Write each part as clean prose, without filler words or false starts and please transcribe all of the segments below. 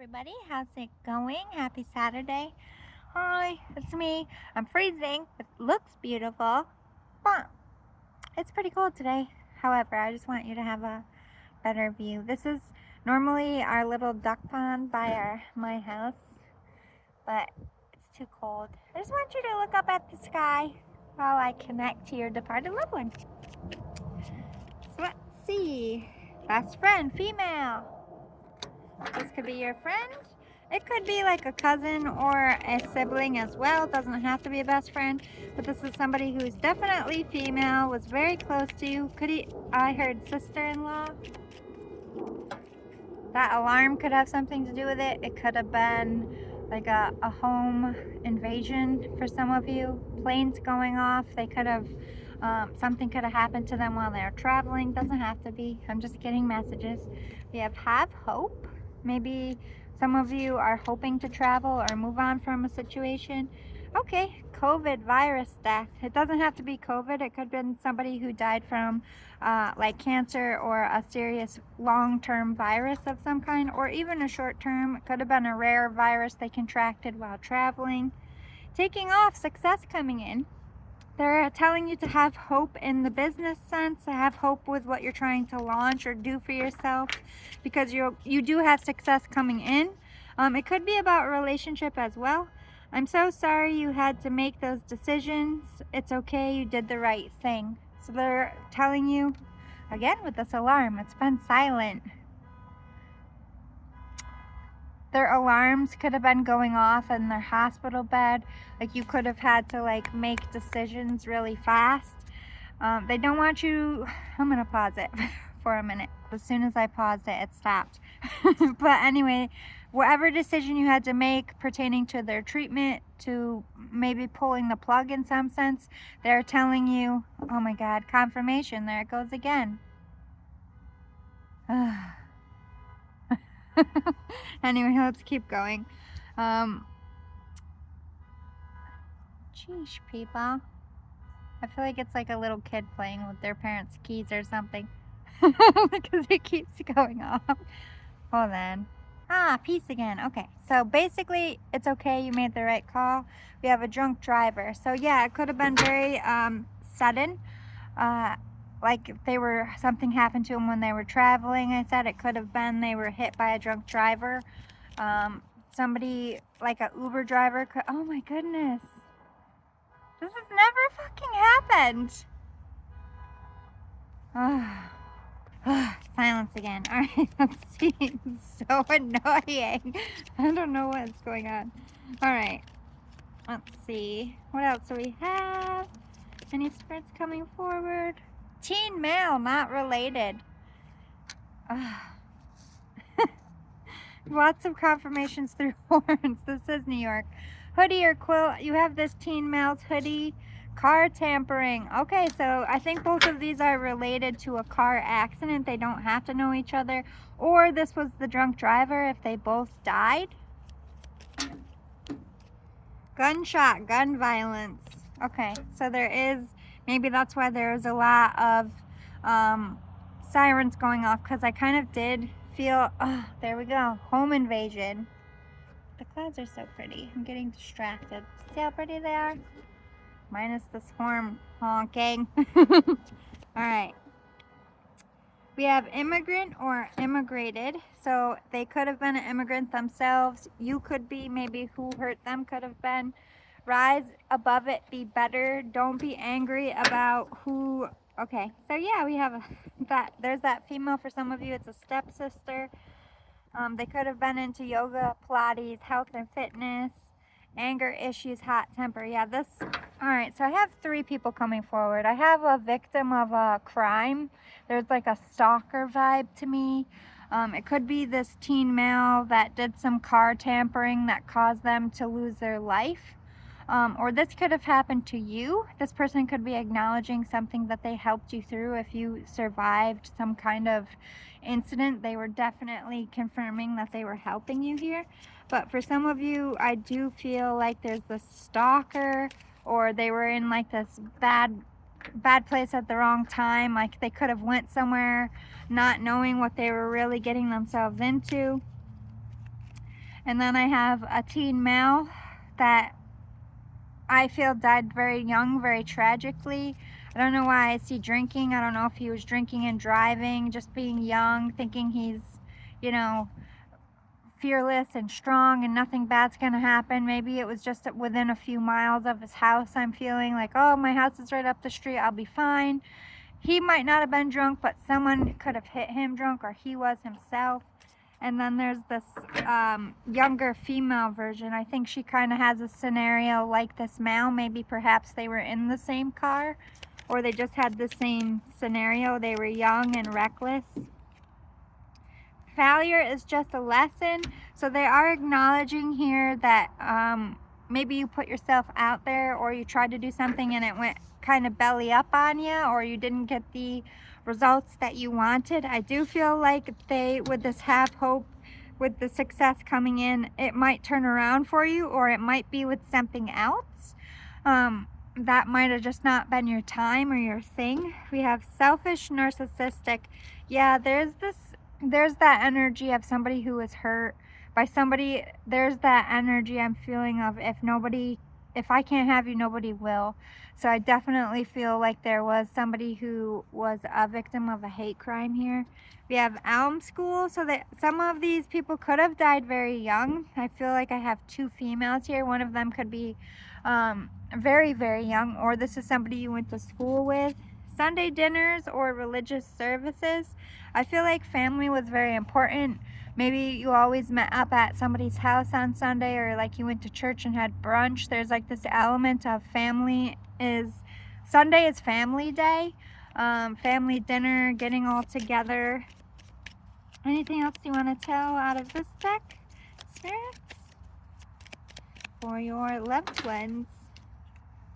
everybody. How's it going? Happy Saturday. Hi, it's me. I'm freezing. It looks beautiful, but it's pretty cold today. However, I just want you to have a better view. This is normally our little duck pond by my house, but it's too cold. I just want you to look up at the sky while I connect to your departed loved one. So let's see. Best friend, female. This could be your friend. It could be like a cousin or a sibling as well. It doesn't have to be a best friend, but this is somebody who is definitely female, was very close to you. I heard sister-in-law. That alarm could have something to do with it. It could have been like a home invasion for some of you. Planes going off. They could have, something could have happened to them while they're traveling. Doesn't have to be. I'm just getting messages. We have hope. Maybe some of you are hoping to travel or move on from a situation. Okay, COVID virus death. It doesn't have to be COVID. It could have been somebody who died from like cancer or a serious long-term virus of some kind, or even a short-term. It could have been a rare virus they contracted while traveling. Taking off, success coming in. They're telling you to have hope in the business sense, to have hope with what you're trying to launch or do for yourself, because you do have success coming in. It could be about a relationship as well. I'm so sorry you had to make those decisions. It's okay, you did the right thing. So they're telling you, again with this alarm, it's been silent. Their alarms could have been going off in their hospital bed. Like you could have had to like make decisions really fast. They don't want you, I'm gonna pause it for a minute. As soon as I paused it, it stopped. But anyway, whatever decision you had to make pertaining to their treatment, to maybe pulling the plug in some sense, they're telling you, oh my God, confirmation, there it goes again. Anyway, let's keep going. Sheesh, people. I feel like it's like a little kid playing with their parents' keys or something. Because it keeps going off. Hold on. Peace again. Okay, so basically, it's okay. You made the right call. We have a drunk driver. So yeah, it could have been very sudden. Like something happened to them when they were traveling. I said it could have been they were hit by a drunk driver. Somebody like an Uber driver could, oh my goodness. This has never fucking happened. Silence again. Alright, let's see. It's so annoying. I don't know what's going on. Alright. Let's see. What else do we have? Any spirits coming forward? Teen male, not related. Lots of confirmations through horns. This is New York. Hoodie or quilt. You have this teen male's hoodie. Car tampering. Okay, so I think both of these are related to a car accident. They don't have to know each other. Or this was the drunk driver if they both died. Gunshot, gun violence. Okay, so there is, maybe that's why there's a lot of sirens going off, because I kind of did feel, there we go, home invasion. The clouds are so pretty. I'm getting distracted. See how pretty they are? Minus this horn honking. Alright. We have immigrant or immigrated. So they could have been an immigrant themselves. You could be, maybe who hurt them could have been. Rise above it, be better. Don't be angry about who. Okay, so yeah, we have there's that female for some of you. It's a stepsister. They could have been into yoga, Pilates, health and fitness, anger issues, hot temper. Yeah, all right, so I have 3 people coming forward. I have a victim of a crime. There's like a stalker vibe to me. It could be this teen male that did some car tampering that caused them to lose their life. Or this could have happened to you. This person could be acknowledging something that they helped you through. If you survived some kind of incident, they were definitely confirming that they were helping you here. But for some of you, I do feel like there's this stalker, or they were in like this bad place at the wrong time. Like they could have went somewhere not knowing what they were really getting themselves into. And then I have a teen male that I feel died very young, very tragically. I don't know why I see drinking. I don't know if he was drinking and driving, just being young, thinking he's, you know, fearless and strong and nothing bad's gonna happen. Maybe it was just within a few miles of his house. I'm feeling like, oh, my house is right up the street, I'll be fine. He might not have been drunk, but someone could have hit him drunk, or he was himself. And then there's this younger female version. I think she kind of has a scenario like this male. Maybe perhaps they were in the same car, or they just had the same scenario. They were young and reckless. Failure is just a lesson. So they are acknowledging here that maybe you put yourself out there, or you tried to do something and it went kind of belly up on you, or you didn't get the results that you wanted. I do feel like they, with this have hope, with the success coming in, it might turn around for you, or it might be with something else. That might have just not been your time or your thing. We have selfish, narcissistic. Yeah, there's that energy of somebody who was hurt by somebody. There's that energy I'm feeling of, if I can't have you, nobody will. So I definitely feel like there was somebody who was a victim of a hate crime here. We have Elm School, so that some of these people could have died very young. I feel like I have two females here. One of them could be very, very young, or this is somebody you went to school with. Sunday dinners or religious services. I feel like family was very important. Maybe you always met up at somebody's house on Sunday, or like you went to church and had brunch. There's like this element of Sunday is family day, family dinner, getting all together. Anything else you want to tell out of this deck, spirits? For your loved ones,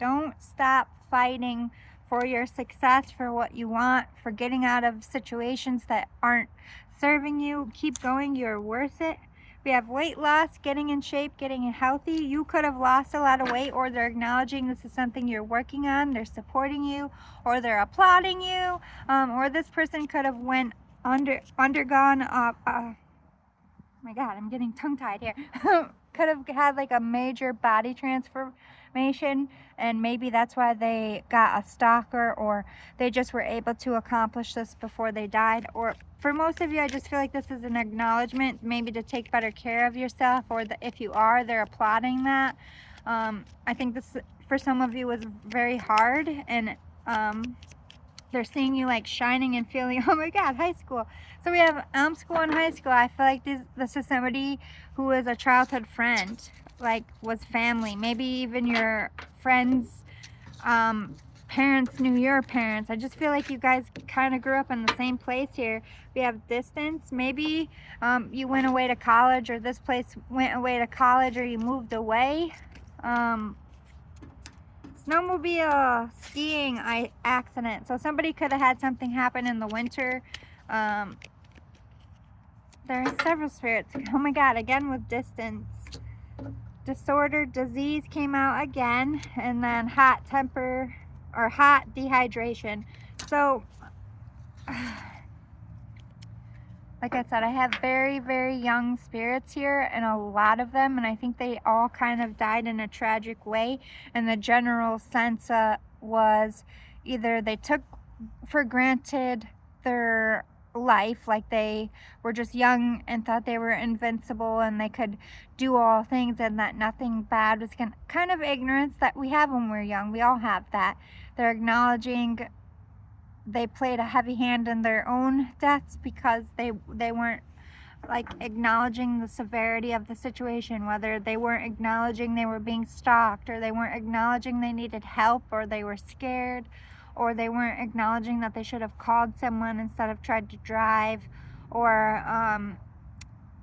don't stop fighting for your success, for what you want, for getting out of situations that aren't serving you. Keep going, you're worth it. We have weight loss, getting in shape, getting healthy. You could have lost a lot of weight, or they're acknowledging this is something you're working on. They're supporting you, or they're applauding you, or this person could have undergone oh my god, I'm getting tongue-tied here. Could have had like a major body transformation, and maybe that's why they got a stalker, or they just were able to accomplish this before they died. Or for most of you, I just feel like this is an acknowledgement, maybe to take better care of yourself, or if you are, they're applauding that. I think this for some of you was very hard, and they're seeing you like shining and feeling, oh my god, high school. So we have school and high school. I feel like this is somebody who is a childhood friend, like was family. Maybe even your friends' parents knew your parents. I just feel like you guys kind of grew up in the same place here. We have distance. Maybe you went away to college, or this place went away to college, or you moved away. Snowmobile skiing accident. So somebody could have had something happen in the winter. There are several spirits. Oh my god, again with distance. Disorder, disease came out again, and then hot temper or hot dehydration. So like I said, I have very, very young spirits here, and a lot of them, and I think they all kind of died in a tragic way. And the general sense was either they took for granted their life, like they were just young and thought they were invincible and they could do all things, and that nothing bad was going to, kind of ignorance that we have when we're young. We all have that. They're acknowledging they played a heavy hand in their own deaths because they weren't like acknowledging the severity of the situation, whether they weren't acknowledging they were being stalked, or they weren't acknowledging they needed help, or they were scared, or they weren't acknowledging that they should have called someone instead of tried to drive, or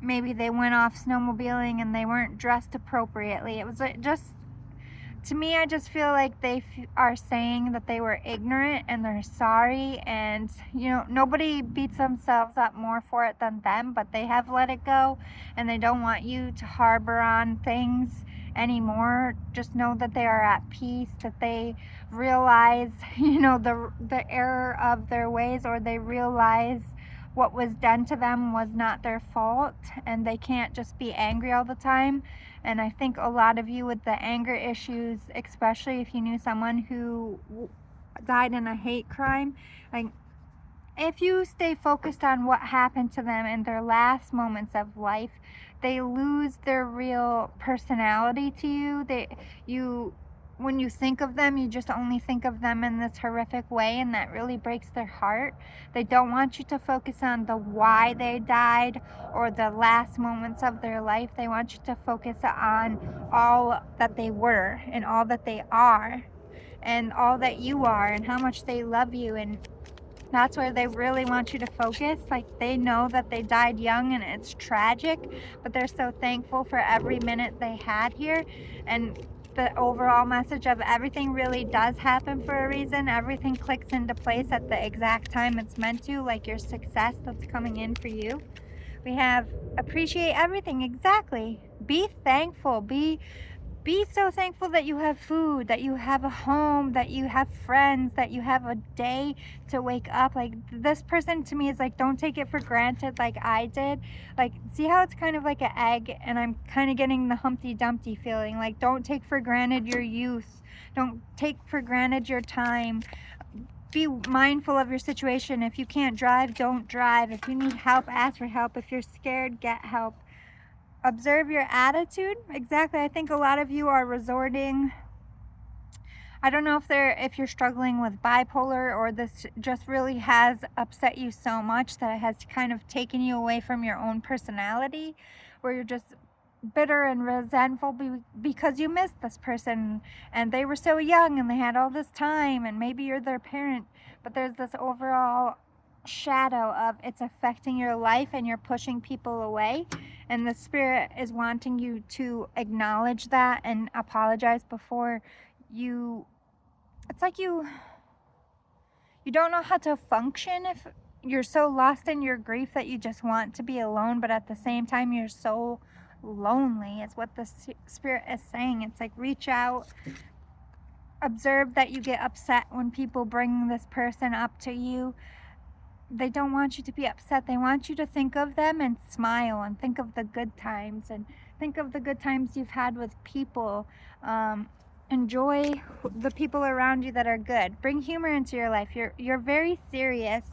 maybe they went off snowmobiling and they weren't dressed appropriately. It was just, to me, I just feel like they are saying that they were ignorant and they're sorry, and you know, nobody beats themselves up more for it than them, but they have let it go and they don't want you to harbor on things anymore. Just know that they are at peace, that they realize, you know, the error of their ways, or they realize what was done to them was not their fault, and they can't just be angry all the time. And I think a lot of you with the anger issues, especially if you knew someone who died in a hate crime, like, if you stay focused on what happened to them in their last moments of life, they lose their real personality to you. When you think of them, you just only think of them in this horrific way, and that really breaks their heart. They don't want you to focus on the why they died or the last moments of their life. They want you to focus on all that they were and all that they are and all that you are and how much they love you. And that's where they really want you to focus. Like, they know that they died young and it's tragic, but they're so thankful for every minute they had here. And the overall message of everything really does happen for a reason. Everything clicks into place at the exact time it's meant to, like your success that's coming in for you. We have appreciate everything. Exactly. Be thankful. Be so thankful that you have food, that you have a home, that you have friends, that you have a day to wake up. Like, this person to me is like, don't take it for granted like I did. Like, see how it's kind of like an egg, and I'm kind of getting the Humpty Dumpty feeling. Like, don't take for granted your youth. Don't take for granted your time. Be mindful of your situation. If you can't drive, don't drive. If you need help, ask for help. If you're scared, get help. Observe your attitude. Exactly. I think a lot of you are resorting. I don't know if you're struggling with bipolar, or this just really has upset you so much that it has kind of taken you away from your own personality, where you're just bitter and resentful because you missed this person and they were so young and they had all this time, and maybe you're their parent, but there's this overall shadow of it's affecting your life and you're pushing people away, and the spirit is wanting you to acknowledge that and apologize before you. It's like you don't know how to function if you're so lost in your grief that you just want to be alone, but at the same time you're so lonely, is what the spirit is saying. It's like, reach out. Observe that you get upset when people bring this person up to you. They don't want you to be upset. They want you to think of them and smile and think of the good times, and think of the good times you've had with people. Enjoy the people around you that are good. Bring humor into your life. You're very serious.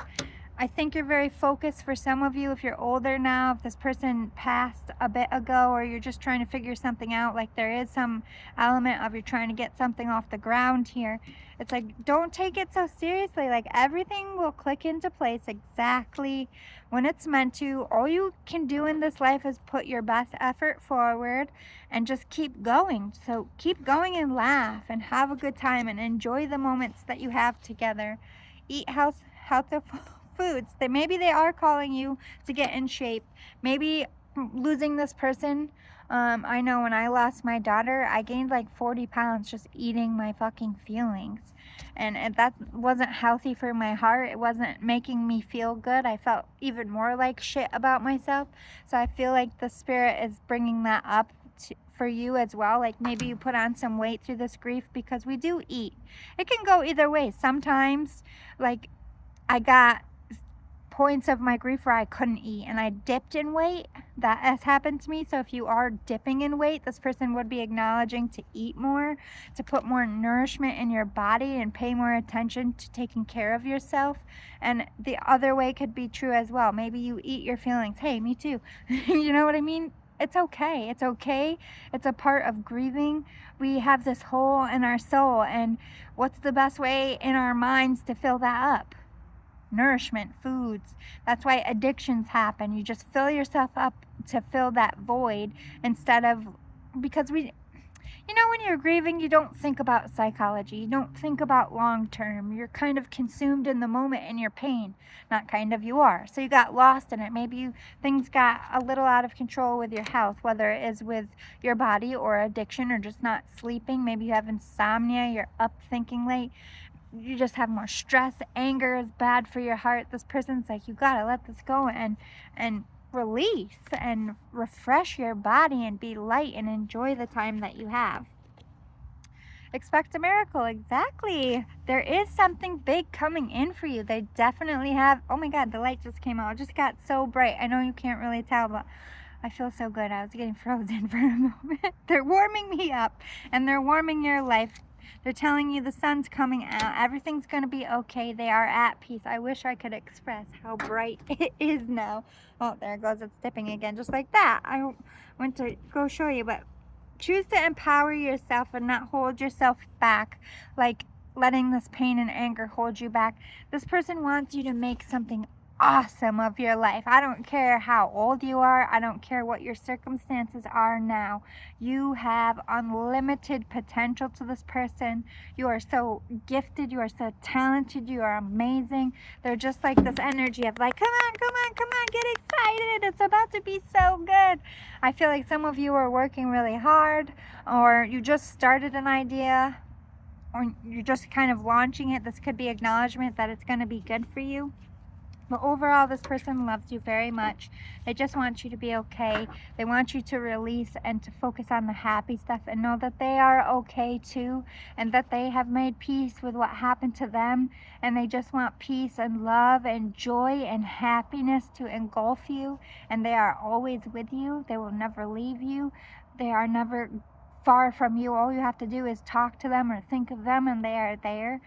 I think you're very focused. For some of you, if you're older now, if this person passed a bit ago, or you're just trying to figure something out, like there is some element of you're trying to get something off the ground here. It's like, don't take it so seriously. Like, everything will click into place exactly when it's meant to. All you can do in this life is put your best effort forward and just keep going. So keep going and laugh and have a good time and enjoy the moments that you have together. Eat healthy foods. Maybe they are calling you to get in shape. Maybe losing this person. I know when I lost my daughter, I gained like 40 pounds just eating my fucking feelings. And that wasn't healthy for my heart. It wasn't making me feel good. I felt even more like shit about myself. So I feel like the spirit is bringing that up for you as well. Like, maybe you put on some weight through this grief, because we do eat. It can go either way. Sometimes, like, I got points of my grief where I couldn't eat and I dipped in weight. That has happened to me. So if you are dipping in weight, this person would be acknowledging to eat more, to put more nourishment in your body and pay more attention to taking care of yourself. And the other way could be true as well. Maybe you eat your feelings. Hey, me too. You know what I mean? It's okay. It's okay. It's a part of grieving. We have this hole in our soul, and what's the best way in our minds to fill that up? Nourishment, foods. That's why addictions happen. You just fill yourself up to fill that void, instead of, because when you're grieving, you don't think about psychology. You don't think about long term. You're kind of consumed in the moment in your pain. Not kind of, you are. So you got lost in it. Maybe things got a little out of control with your health, whether it is with your body or addiction or just not sleeping. Maybe you have insomnia. You're up thinking late. You just have more stress. Anger is bad for your heart. This person's like, you gotta let this go and release and refresh your body and be light and enjoy the time that you have. Expect a miracle. Exactly. There is something big coming in for you. They definitely have. Oh my God, the light just came out. It just got so bright. I know you can't really tell, but I feel so good. I was getting frozen for a moment. They're warming me up, and they're warming your life. They're telling you the sun's coming out. Everything's going to be okay. They are at peace. I wish I could express how bright it is now. Oh, there it goes. It's dipping again, just like that. I went to go show you, but choose to empower yourself and not hold yourself back, like letting this pain and anger hold you back. This person wants you to make something awesome of your life. I don't care how old you are. I don't care what your circumstances are now. You have unlimited potential to this person. You are so gifted. You are so talented. You are amazing. They're just like this energy of like, come on, come on, come on, get excited. It's about to be so good. I feel like some of you are working really hard, or you just started an idea, or you're just kind of launching it. This could be acknowledgement that it's going to be good for you. But overall, this person loves you very much. They just want you to be okay. They want you to release and to focus on the happy stuff and know that they are okay too, and that they have made peace with what happened to them, and they just want peace and love and joy and happiness to engulf you, and they are always with you. They will never leave you. They are never far from you. All you have to do is talk to them or think of them, and they are there.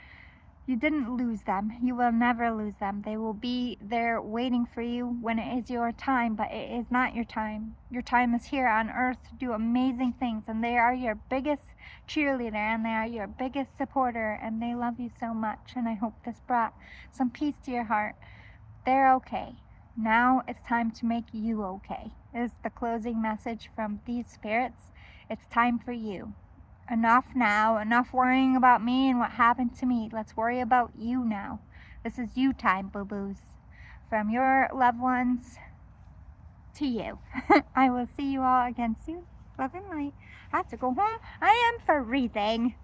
You didn't lose them. You will never lose them. They will be there waiting for you when it is your time, but it is not your time. Your time is here on earth to do amazing things, and they are your biggest cheerleader, and they are your biggest supporter, and they love you so much, and I hope this brought some peace to your heart. They're okay. Now it's time to make you okay, is the closing message from these spirits. It's time for you. Enough now. Enough worrying about me and what happened to me. Let's worry about you now. This is you time, boo-boos. From your loved ones to you. I will see you all again soon. Love and light. I have to go home. I am freezing.